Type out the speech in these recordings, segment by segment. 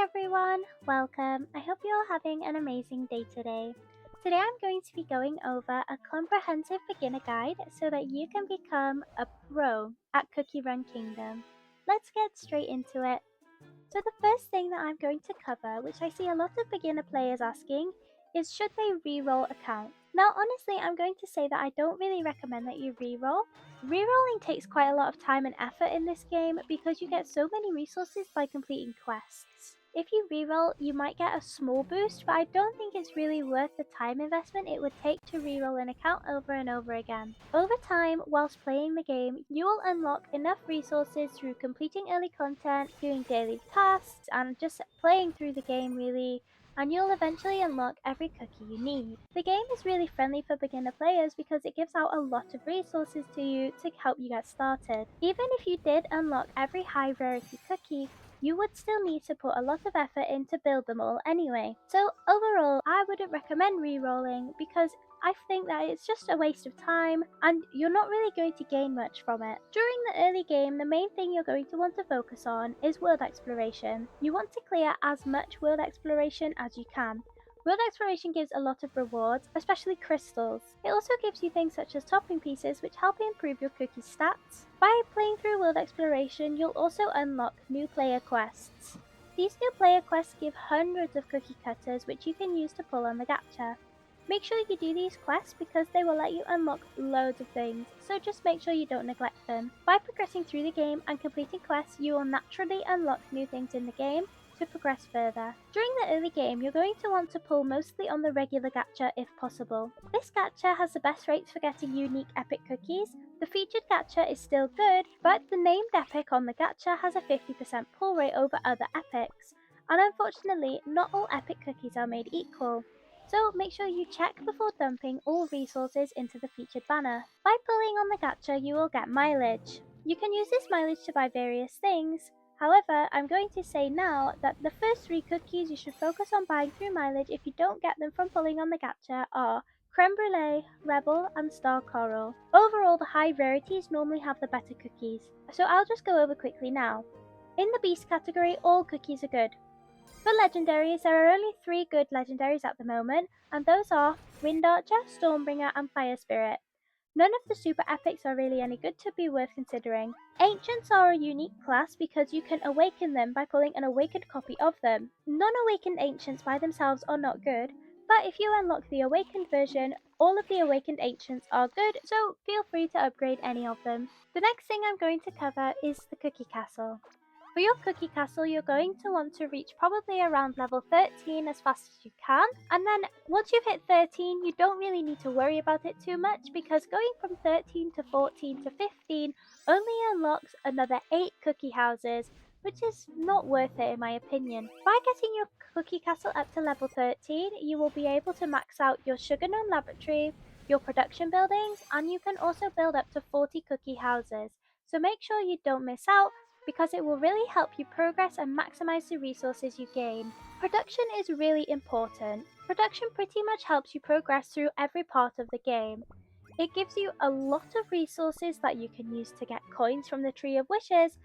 everyone, welcome. I hope you're all having an amazing day today. Today I'm going to be going over a comprehensive beginner guide so that you can become a pro at Cookie Run Kingdom. Let's get straight into it. So the first thing that I'm going to cover, which I see a lot of beginner players asking, is should they re-roll accounts? Now honestly, I'm going to say that I don't really recommend that you re-roll. Rerolling takes quite a lot of time and effort in this game because you get so many resources by completing quests. If you reroll, you might get a small boost, but I don't think it's really worth the time investment it would take to reroll an account over and over again. Over time, whilst playing the game, you will unlock enough resources through completing early content, doing daily tasks, and just playing through the game really, and you'll eventually unlock every cookie you need. The game is really friendly for beginner players because it gives out a lot of resources to you to help you get started. Even if you did unlock every high rarity cookie, you would still need to put a lot of effort in to build them all anyway. So overall, I wouldn't recommend re-rolling because I think that it's just a waste of time and you're not really going to gain much from it. During the early game, the main thing you're going to want to focus on is world exploration. You want to clear as much world exploration as you can. World exploration gives a lot of rewards, especially crystals. It also gives you things such as topping pieces which help improve your cookie stats. By playing through world exploration, you'll also unlock new player quests. These new player quests give hundreds of cookie cutters which you can use to pull on the gacha. Make sure you do these quests because they will let you unlock loads of things, so just make sure you don't neglect them. By progressing through the game and completing quests, you will naturally unlock new things in the game to progress further. During the early game, you're going to want to pull mostly on the regular gacha if possible. This gacha has the best rates for getting unique epic cookies. The featured gacha is still good, but the named epic on the gacha has a 50% pull rate over other epics, and unfortunately not all epic cookies are made equal. So make sure you check before dumping all resources into the featured banner. By pulling on the gacha, you will get mileage. You can use this mileage to buy various things. However, I'm going to say now that the first 3 cookies you should focus on buying through mileage if you don't get them from pulling on the gacha are Creme Brulee, Rebel, and Star Coral. Overall, the high rarities normally have the better cookies, so I'll just go over quickly now. In the Beast category, all cookies are good. For legendaries, there are only 3 good legendaries at the moment, and those are Wind Archer, Stormbringer, and Fire Spirit. None of the super epics are really any good to be worth considering. Ancients are a unique class because you can awaken them by pulling an awakened copy of them. Non-awakened ancients by themselves are not good, but if you unlock the awakened version, all of the awakened ancients are good, so feel free to upgrade any of them. The next thing I'm going to cover is the Cookie Castle. For your Cookie Castle, you're going to want to reach probably around level 13 as fast as you can, and then once you've hit 13, you don't really need to worry about it too much because going from 13 to 14 to 15 only unlocks another 8 cookie houses, which is not worth it in my opinion. By getting your Cookie Castle up to level 13, you will be able to max out your Sugar Gnome Laboratory, your production buildings, and you can also build up to 40 cookie houses. So make sure you don't miss out because it will really help you progress and maximize the resources you gain. Production is really important. Production pretty much helps you progress through every part of the game. It gives you a lot of resources that you can use to get coins from the Tree of Wishes.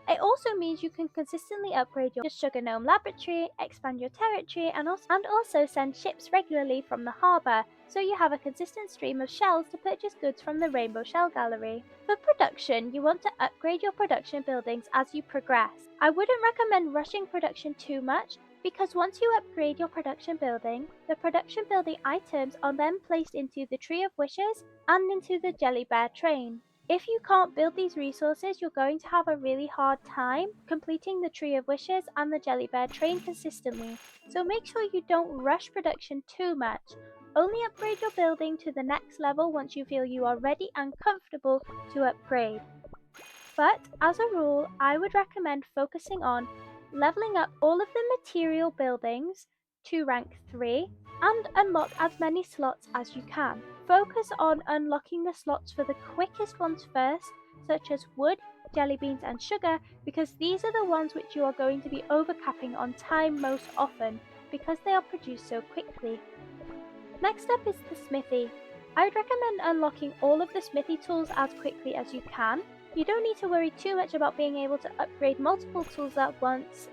It also means you can consistently upgrade your Sugar Gnome Laboratory, expand your territory, and also send ships regularly from the harbour, so you have a consistent stream of shells to purchase goods from the Rainbow Shell Gallery. For production, you want to upgrade your production buildings as you progress. I wouldn't recommend rushing production too much, because once you upgrade your production building, the production building items are then placed into the Tree of Wishes and into the Jelly Bear Train. If you can't build these resources, you're going to have a really hard time completing the Tree of Wishes and the Jelly Bear Train consistently, so make sure you don't rush production too much. Only upgrade your building to the next level once you feel you are ready and comfortable to upgrade. But as a rule, I would recommend focusing on leveling up all of the material buildings to rank 3 and unlock as many slots as you can. Focus on unlocking the slots for the quickest ones first, such as wood, jelly beans and sugar, because these are the ones which you are going to be overcapping on time most often because they are produced so quickly. Next up is the smithy. I would recommend unlocking all of the smithy tools as quickly as you can. You don't need to worry too much about being able to upgrade multiple tools at once,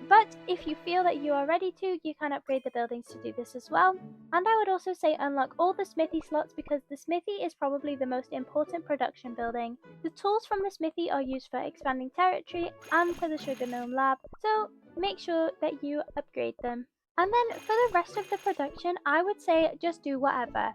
But if you feel that you are ready to, you can upgrade the buildings to do this as well. And I would also say unlock all the smithy slots because the smithy is probably the most important production building. The tools from the smithy are used for expanding territory and for the Sugar Gnome Lab, so make sure that you upgrade them. And then for the rest of the production, I would say just do whatever.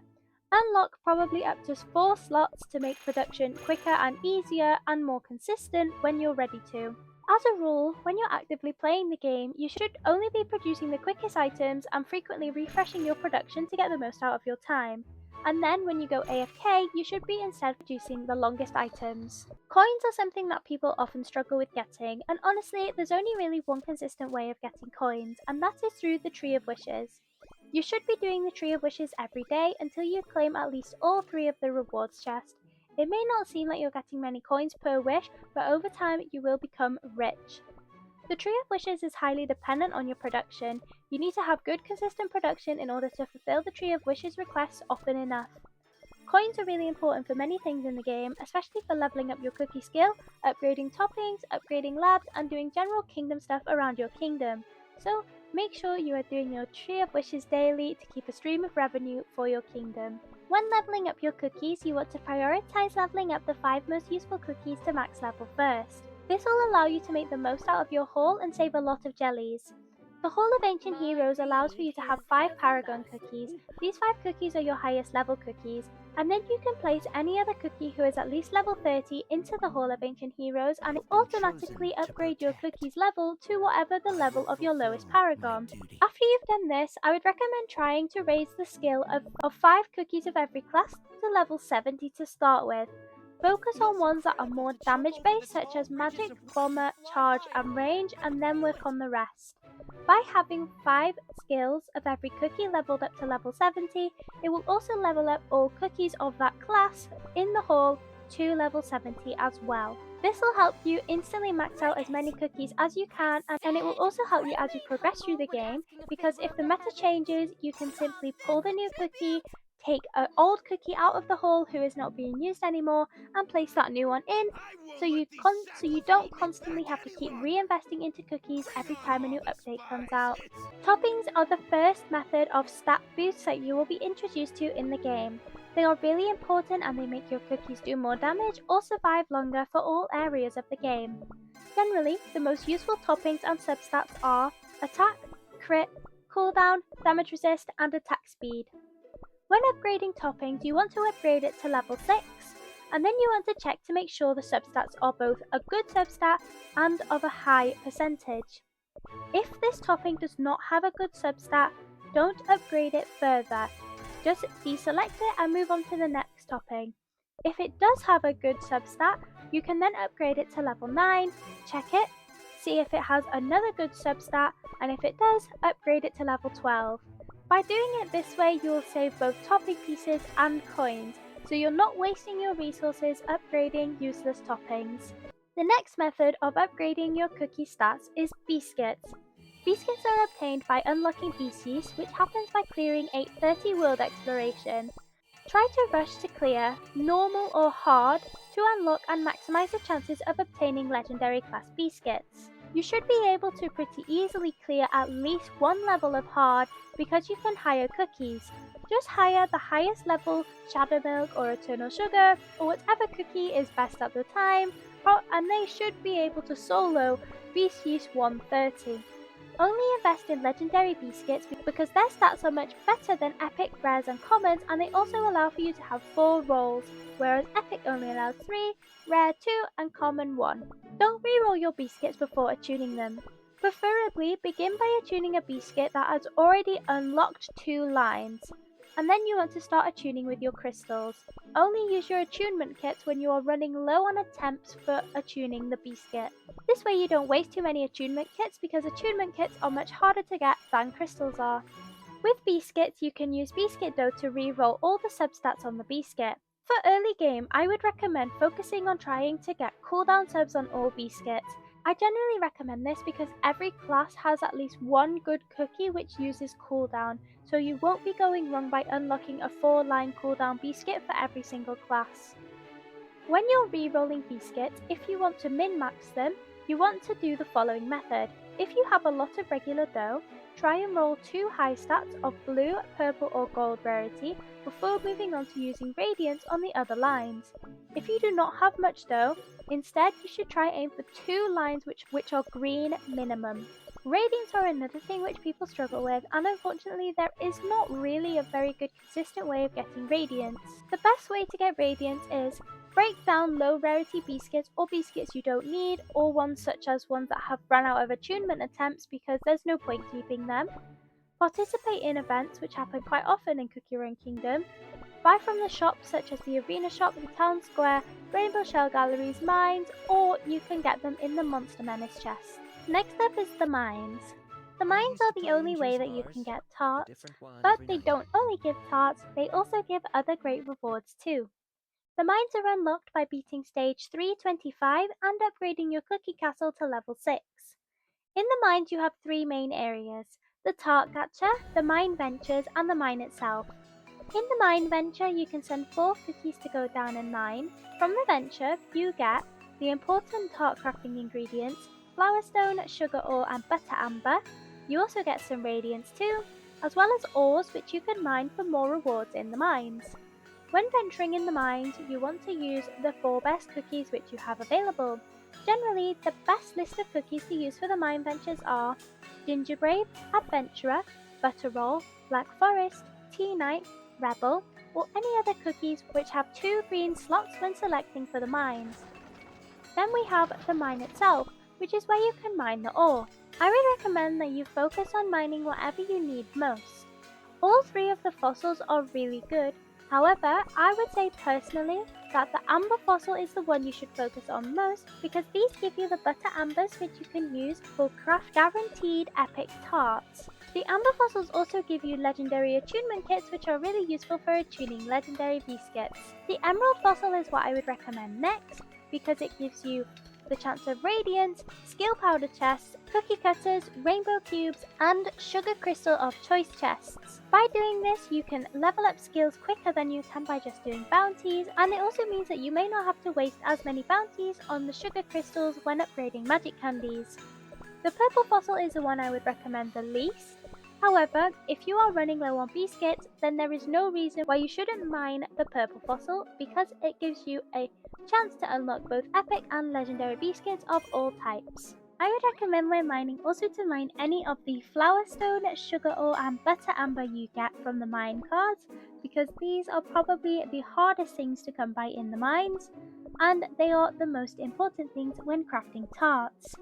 Unlock probably up to 4 slots to make production quicker and easier and more consistent when you're ready to. As a rule, when you're actively playing the game, you should only be producing the quickest items and frequently refreshing your production to get the most out of your time. And then when you go AFK, you should be instead producing the longest items. Coins are something that people often struggle with getting, and honestly, there's only really one consistent way of getting coins, and that is through the Tree of Wishes. You should be doing the Tree of Wishes every day until you claim at least all 3 of the rewards chests. It may not seem like you're getting many coins per wish, but over time you will become rich. The Tree of Wishes is highly dependent on your production. You need to have good consistent production in order to fulfill the Tree of Wishes requests often enough. Coins are really important for many things in the game, especially for leveling up your cookie skill, upgrading toppings, upgrading labs, and doing general kingdom stuff around your kingdom. So make sure you are doing your Tree of Wishes daily to keep a stream of revenue for your kingdom. When leveling up your cookies, you want to prioritize leveling up the 5 most useful cookies to max level first. This will allow you to make the most out of your haul and save a lot of jellies. The Hall of Ancient Heroes allows for you to have 5 Paragon cookies. These 5 cookies are your highest level cookies, and then you can place any other cookie who is at least level 30 into the Hall of Ancient Heroes and it automatically upgrade your cookie's level to whatever the level of your lowest Paragon. After you've done this, I would recommend trying to raise the skill of 5 cookies of every class to level 70 to start with. Focus on ones that are more damage based such as magic, bomber, charge and range, and then work on the rest. By having 5 skills of every cookie leveled up to level 70, it will also level up all cookies of that class in the hall to level 70 as well. This will help you instantly max out as many cookies as you can, and it will also help you as you progress through the game, because if the meta changes, you can simply pull the new cookie, take an old cookie out of the hall who is not being used anymore, and place that new one in, so you don't constantly have to keep reinvesting into cookies every time a new update comes out. Toppings are the first method of stat boosts that you will be introduced to in the game. They are really important and they make your cookies do more damage or survive longer for all areas of the game. Generally, the most useful toppings and substats are attack, crit, cooldown, damage resist, and attack speed. When upgrading toppings, you want to upgrade it to level 6, and then you want to check to make sure the substats are both a good substat and of a high percentage. If this topping does not have a good substat, don't upgrade it further. Just deselect it and move on to the next topping. If it does have a good substat, you can then upgrade it to level 9, check it, see if it has another good substat, and if it does, upgrade it to level 12. By doing it this way, you will save both topping pieces and coins, so you're not wasting your resources upgrading useless toppings. The next method of upgrading your cookie stats is Beascuits. Beascuits are obtained by unlocking Beasties, which happens by clearing 830 World Exploration. Try to rush to clear normal or hard to unlock and maximize the chances of obtaining legendary class Beascuits. You should be able to pretty easily clear at least one level of hard because you can hire cookies. Just hire the highest level Shadow Milk or Eternal Sugar or whatever cookie is best at the time, and they should be able to solo Beasties 130. Only invest in legendary Beascuits because their stats are much better than epic, rares and commons, and they also allow for you to have 4 rolls, whereas epic only allows 3, rare 2 and common 1. Don't reroll your Beascuits before attuning them. Preferably begin by attuning a Beascuit that has already unlocked 2 lines, and then you want to start attuning with your crystals. Only use your attunement kits when you are running low on attempts for attuning the Beascuit. This way you don't waste too many attunement kits because attunement kits are much harder to get than crystals are. With Beascuits, you can use Beascuit Dough to re-roll all the substats on the Beascuit. For early game, I would recommend focusing on trying to get cooldown subs on all Beascuits. I generally recommend this because every class has at least one good cookie which uses cooldown, so you won't be going wrong by unlocking a 4-line cooldown Beascuit for every single class. When you're re-rolling Beascuits, if you want to min-max them, you want to do the following method. If you have a lot of regular dough, try and roll 2 high stacks of blue, purple or gold rarity before moving on to using radiance on the other lines. If you do not have much dough, instead you should try aim for 2 lines which are green minimum. Radiants are another thing which people struggle with, and unfortunately there is not really a very good consistent way of getting radiants. The best way to get radiants is break down low rarity Beascuits or Beascuits you don't need, or ones such as ones that have run out of attunement attempts because there's no point keeping them. Participate in events which happen quite often in Cookie Run Kingdom. Buy from the shops such as the Arena Shop, the Town Square, Rainbow Shell Galleries, Mines, or you can get them in the Monster Menace chest. Next up is the mines. The mines are the only way that you can get tarts, but they don't only give tarts, they also give other great rewards too. The mines are unlocked by beating stage 325 and upgrading your cookie castle to level 6. In the mines you have 3 main areas: the tart gacha, the mine ventures, and the mine itself. In the mine venture you can send 4 cookies to go down and mine. From the venture you get the important tart crafting ingredients, flower stone, sugar ore and butter amber. You also get some radiance too, as well as ores which you can mine for more rewards in the mines. When venturing in the mines, you want to use the 4 best cookies which you have available. Generally, the best list of cookies to use for the mine ventures are Gingerbread, Adventurer, Butter Roll, Black Forest, Tea Night, Rebel, or any other cookies which have 2 green slots when selecting for the mines. Then we have the mine itself, which is where you can mine the ore. I would recommend that you focus on mining whatever you need most. All 3 of the fossils are really good. However, I would say personally that the amber fossil is the one you should focus on most, because these give you the butter ambers which you can use for craft guaranteed epic tarts. The amber fossils also give you legendary attunement kits which are really useful for attuning legendary Beascuits. The emerald fossil is what I would recommend next, because it gives you the chance of radiance, skill powder chests, cookie cutters, rainbow cubes, and sugar crystal of choice chests. By doing this, you can level up skills quicker than you can by just doing bounties, and it also means that you may not have to waste as many bounties on the sugar crystals when upgrading magic candies. The purple fossil is the one I would recommend the least. However, if you are running low on Beascuits, then there is no reason why you shouldn't mine the purple fossil, because it gives you a chance to unlock both epic and legendary Beascuits of all types. I would recommend when mining also to mine any of the flower stone, sugar ore and butter amber you get from the mine cards, because these are probably the hardest things to come by in the mines, and they are the most important things when crafting tarts.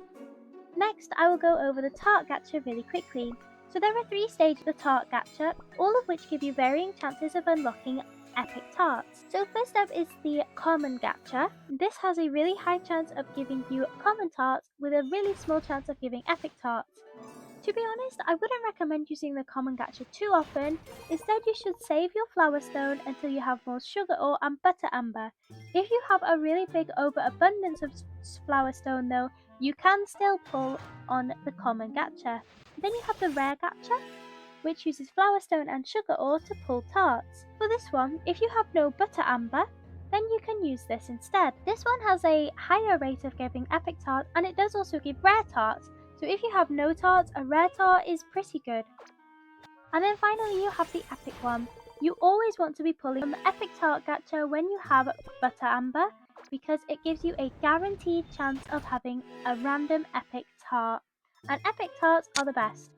Next, I will go over the tart gacha really quickly. So there are 3 stages of the tart gacha, all of which give you varying chances of unlocking epic tarts. So first up is the common gacha. This has a really high chance of giving you common tarts with a really small chance of giving epic tarts. To be honest, I wouldn't recommend using the common gacha too often. Instead, you should save your flower stone until you have more sugar ore and butter amber. If you have a really big overabundance of flower stone though, you can still pull on the common gacha. Then you have the rare gacha, which uses flower stone and sugar ore to pull tarts. For this one, if you have no butter amber, then you can use this instead. This one has a higher rate of giving epic tarts, and it does also give rare tarts. So if you have no tarts, a rare tart is pretty good. And then finally you have the epic one. You always want to be pulling on the epic tart gacha when you have butter amber, because it gives you a guaranteed chance of having a random epic tart. And epic tarts are the best.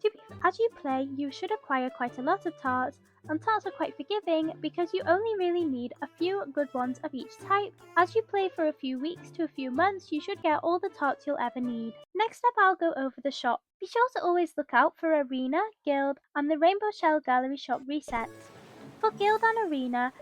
As you play, you should acquire quite a lot of tarts, and tarts are quite forgiving because you only really need a few good ones of each type. As you play for a few weeks to a few months, you should get all the tarts you'll ever need. Next up, I'll go over the shop. Be sure to always look out for Arena, Guild, and the Rainbow Shell Gallery shop resets. For Guild and Arena,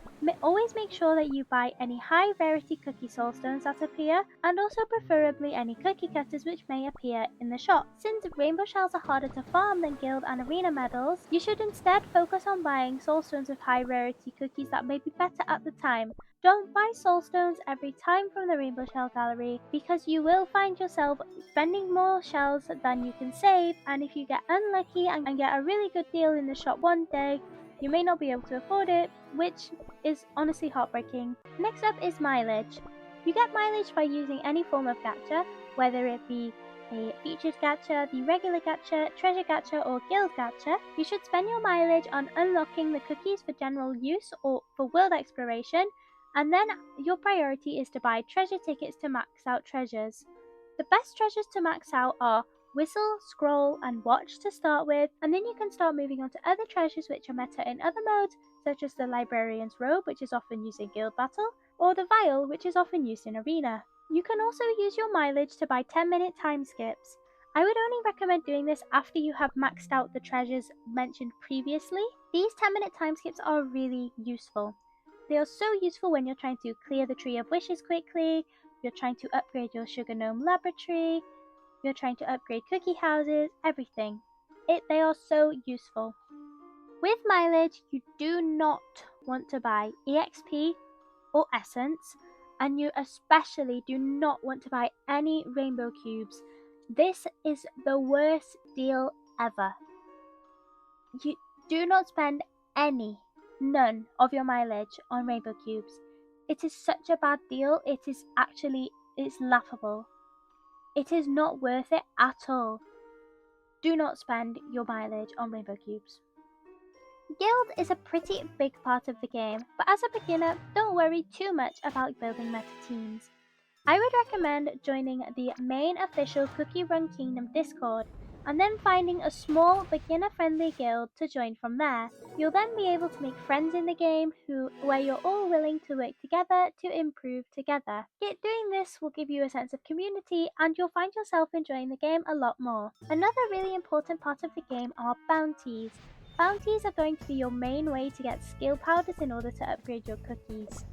always make sure that you buy any high rarity cookie soulstones that appear, and also preferably any cookie cutters which may appear in the shop. Since rainbow shells are harder to farm than Guild and Arena medals, you should instead focus on buying soulstones of high rarity cookies that may be better at the time. Don't buy soulstones every time from the Rainbow Shell Gallery, because you will find yourself spending more shells than you can save, and if you get unlucky and get a really good deal in the shop one day, you may not be able to afford it, which is honestly heartbreaking. Next up is mileage. You get mileage by using any form of gacha, whether it be a Featured Gacha, the Regular Gacha, Treasure Gacha, or Guild Gacha, you should spend your mileage on unlocking the cookies for general use or for world exploration, and then your priority is to buy treasure tickets to max out treasures. The best treasures to max out are Whistle, Scroll, and Watch to start with, and then you can start moving on to other treasures which are meta in other modes, such as the Librarian's Robe, which is often used in Guild Battle, or the Vial, which is often used in Arena. You can also use your mileage to buy 10-minute time skips. I would only recommend doing this after you have maxed out the treasures mentioned previously. These 10-minute time skips are really useful. They are so useful when you're trying to clear the Tree of Wishes quickly, you're trying to upgrade your Sugar Gnome Laboratory, you're trying to upgrade cookie houses, everything. They are so useful. With mileage, you do not want to buy EXP or Essence, and you especially do not want to buy any rainbow cubes. This is the worst deal ever. You do not spend none of your mileage on rainbow cubes. It is such a bad deal, it's laughable. It is not worth it at all. Do not spend your mileage on rainbow cubes. Guild is a pretty big part of the game, but as a beginner, don't worry too much about building meta teams. I would recommend joining the main official Cookie Run Kingdom Discord, and then finding a small beginner-friendly guild to join from there. You'll then be able to make friends in the game where you're all willing to work together to improve together. Doing this will give you a sense of community, and you'll find yourself enjoying the game a lot more. Another really important part of the game are bounties. Bounties are going to be your main way to get skill powders in order to upgrade your cookies.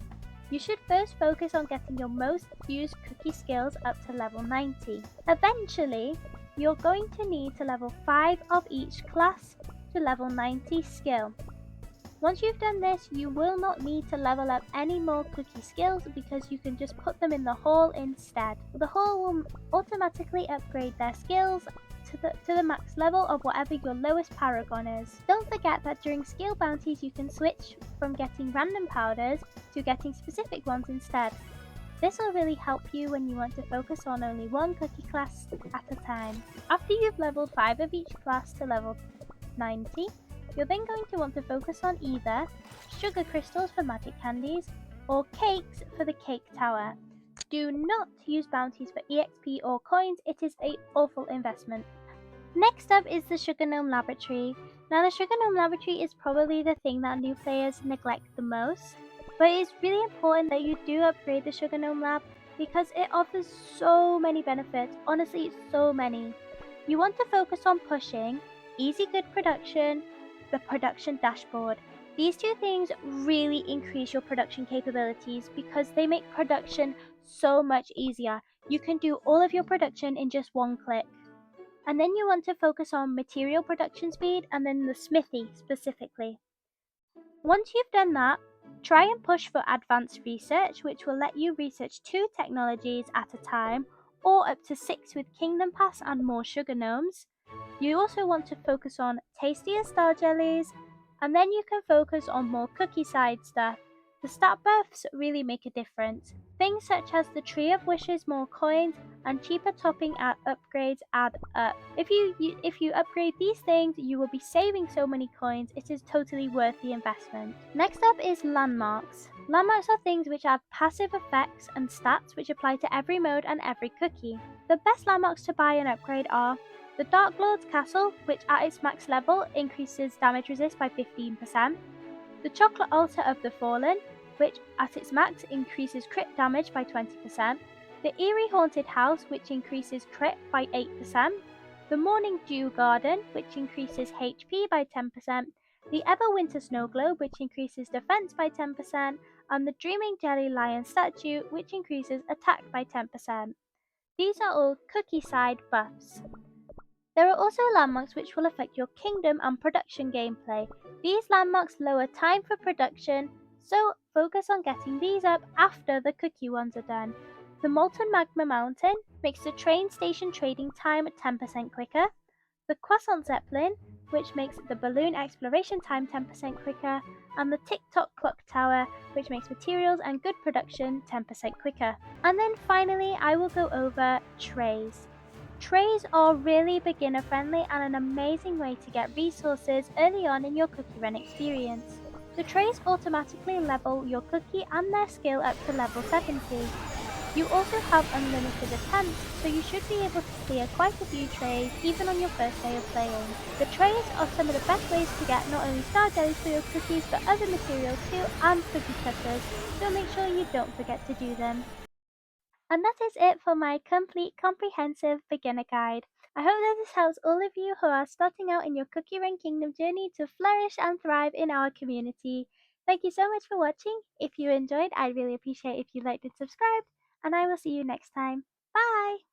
You should first focus on getting your most used cookie skills up to level 90. Eventually, you're going to need to level 5 of each class to level 90 skill. Once you've done this, you will not need to level up any more cookie skills because you can just put them in the hall instead. The hall will automatically upgrade their skills to the max level of whatever your lowest paragon is. Don't forget that during skill bounties you can switch from getting random powders to getting specific ones instead. This will really help you when you want to focus on only one cookie class at a time. After you've leveled 5 of each class to level 90, you're then going to want to focus on either sugar crystals for magic candies or cakes for the cake tower. Do not use bounties for EXP or coins, it is an awful investment. Next up is the Sugar Gnome Laboratory. Now the Sugar Gnome Laboratory is probably the thing that new players neglect the most, but it's really important that you do upgrade the Sugar Gnome Lab because it offers so many benefits, honestly so many. You want to focus on pushing, easy good production, the production dashboard. These two things really increase your production capabilities because they make production so much easier. You can do all of your production in just one click. And then you want to focus on material production speed and then the smithy specifically. Once you've done that, try and push for advanced research, which will let you research 2 technologies at a time or up to 6 with Kingdom Pass and more sugar gnomes. You also want to focus on tastier star jellies, and then you can focus on more cookie side stuff. The stat buffs really make a difference. Things such as the Tree of Wishes, more coins, and cheaper topping upgrades add up. If you upgrade these things, you will be saving so many coins, it is totally worth the investment. Next up is landmarks. Landmarks are things which add passive effects and stats which apply to every mode and every cookie. The best landmarks to buy and upgrade are the Dark Lord's Castle, which at its max level increases damage resist by 15%. The Chocolate Altar of the Fallen, which at its max increases crit damage by 20%. The Eerie Haunted House, which increases crit by 8%. The Morning Dew Garden, which increases HP by 10%. The Everwinter Snow Globe, which increases defense by 10%. And the Dreaming Jelly Lion Statue, which increases attack by 10%. These are all cookie side buffs. There are also landmarks which will affect your kingdom and production gameplay. These landmarks lower time for production, so focus on getting these up after the cookie ones are done. The Molten Magma Mountain makes the train station trading time 10% quicker. The Croissant Zeppelin, which makes the balloon exploration time 10% quicker. And the Tick-Tock Clock Tower, which makes materials and good production 10% quicker. And then finally, I will go over trays. Trays are really beginner friendly and an amazing way to get resources early on in your cookie run experience. The trays automatically level your cookie and their skill up to level 70. You also have unlimited attempts, so you should be able to clear quite a few trays even on your first day of playing. The trays are some of the best ways to get not only star jellies for your cookies but other materials too and cookie cutters, so make sure you don't forget to do them. And that is it for my complete comprehensive beginner guide. I hope that this helps all of you who are starting out in your Cookie Run Kingdom journey to flourish and thrive in our community. Thank you so much for watching. If you enjoyed, I'd really appreciate if you liked and subscribed, and I will see you next time. Bye!